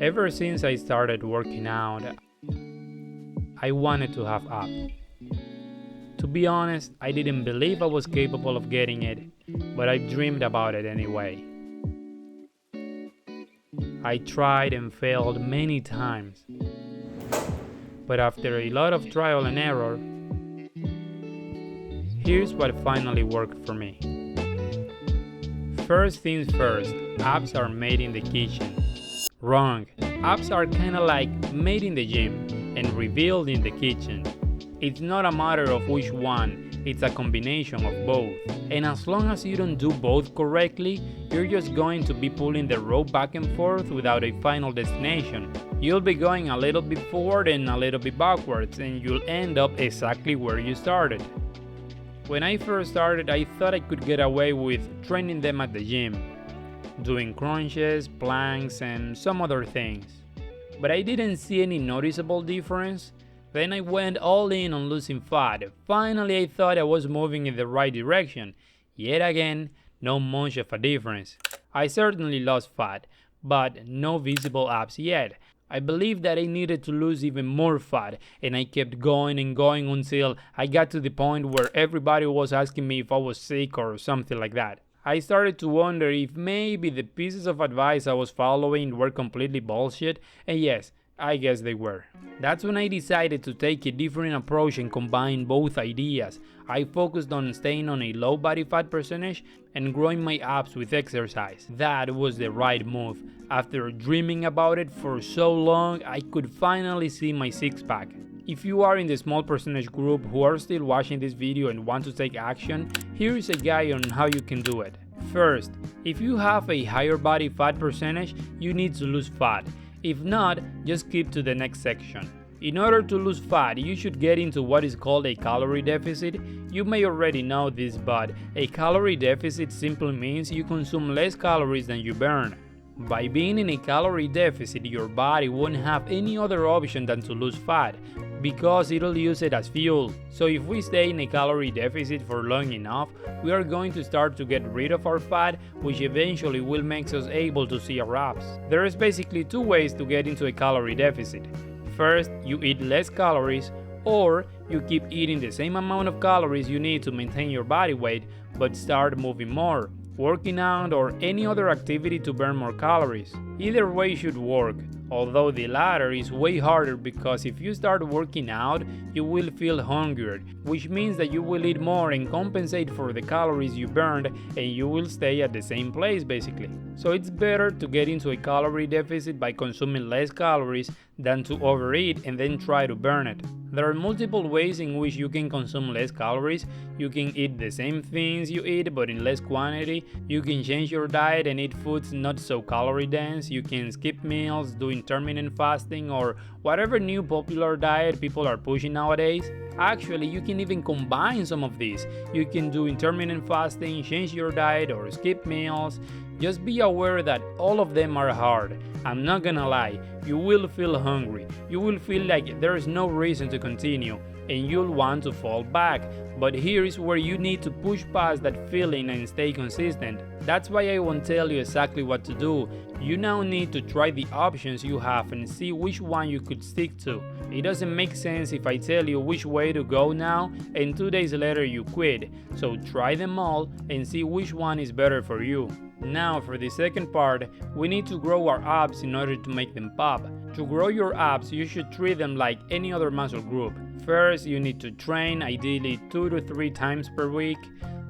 Ever since I started working out, I wanted to have abs. To be honest, I didn't believe I was capable of getting it, but I dreamed about it anyway. I tried and failed many times, but after a lot of trial and error, here's what finally worked for me. First things first, abs are made in the kitchen. Wrong. Abs are kinda like made in the gym and revealed in the kitchen. It's not a matter of which one, it's a combination of both. And as long as you don't do both correctly, you're just going to be pulling the rope back and forth without a final destination. You'll be going a little bit forward and a little bit backwards, and you'll end up exactly where you started. When I first started, I thought I could get away with training them at the gym, doing crunches, planks, and some other things. But I didn't see any noticeable difference. Then I went all in on losing fat. Finally, I thought I was moving in the right direction. Yet again, not much of a difference. I certainly lost fat, but no visible abs yet. I believed that I needed to lose even more fat, and I kept going and going until I got to the point where everybody was asking me if I was sick or something like that. I started to wonder if maybe the pieces of advice I was following were completely bullshit, and yes, I guess they were. That's when I decided to take a different approach and combine both ideas. I focused on staying on a low body fat percentage and growing my abs with exercise. That was the right move. After dreaming about it for so long, I could finally see my six-pack. If you are in the small percentage group who are still watching this video and want to take action, here is a guide on how you can do it. First, if you have a higher body fat percentage, you need to lose fat. If not, just skip to the next section. In order to lose fat, you should get into what is called a calorie deficit. You may already know this, but a calorie deficit simply means you consume less calories than you burn. By being in a calorie deficit, your body won't have any other option than to lose fat, because it'll use it as fuel. So if we stay in a calorie deficit for long enough, we are going to start to get rid of our fat, which eventually will make us able to see our abs. There is basically two ways to get into a calorie deficit. First, you eat less calories, or you keep eating the same amount of calories you need to maintain your body weight, but start moving more, working out, or any other activity to burn more calories. Either way should work, although the latter is way harder because if you start working out, you will feel hungrier, which means that you will eat more and compensate for the calories you burned, and you will stay at the same place basically. So it's better to get into a calorie deficit by consuming less calories than to overeat and then try to burn it. There are multiple ways in which you can consume less calories. You can eat the same things you eat but in less quantity. You can change your diet and eat foods not so calorie dense. You can skip meals, do intermittent fasting, or whatever new popular diet people are pushing nowadays. Actually, you can even combine some of these. You can do intermittent fasting, change your diet, or skip meals. Just be aware that all of them are hard. I'm not gonna lie, you will feel hungry. You will feel like there is no reason to continue, and you'll want to fall back. But here is where you need to push past that feeling and stay consistent. That's why I won't tell you exactly what to do. You now need to try the options you have and see which one you could stick to. It doesn't make sense if I tell you which way to go now and 2 days later you quit. So try them all and see which one is better for you. Now for the second part, we need to grow our abs in order to make them pop. To grow your abs, you should treat them like any other muscle group. First, you need to train, ideally 2 to 3 times per week.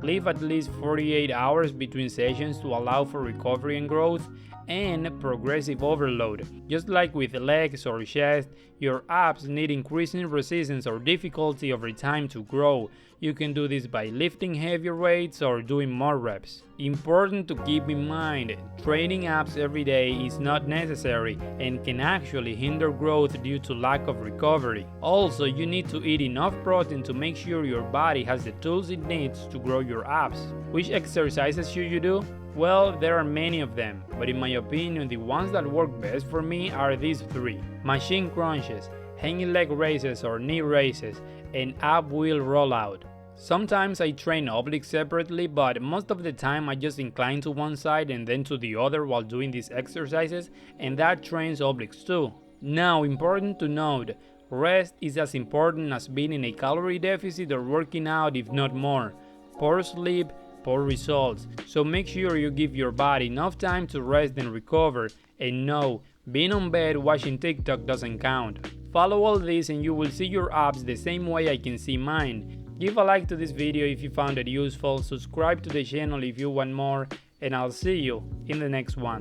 Leave at least 48 hours between sessions to allow for recovery and growth, and progressive overload. Just like with legs or chest, your abs need increasing resistance or difficulty over time to grow. You can do this by lifting heavier weights or doing more reps. Important to keep in mind, training abs every day is not necessary and can actually hinder growth due to lack of recovery. Also, you need to eat enough protein to make sure your body has the tools it needs to grow your abs. Which exercises should you do? Well, there are many of them, but in my opinion, the ones that work best for me are these 3. Machine crunches, hanging leg raises or knee raises, and ab wheel rollout. Sometimes I train obliques separately, but most of the time I just incline to one side and then to the other while doing these exercises, and that trains obliques too. Now, important to note, rest is as important as being in a calorie deficit or working out, if not more. Poor sleep, poor results, so make sure you give your body enough time to rest and recover, and no, being on bed watching TikTok doesn't count. Follow all this and you will see your abs the same way I can see mine. Give a like to this video if you found it useful, subscribe to the channel if you want more, and I'll see you in the next one.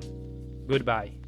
Goodbye.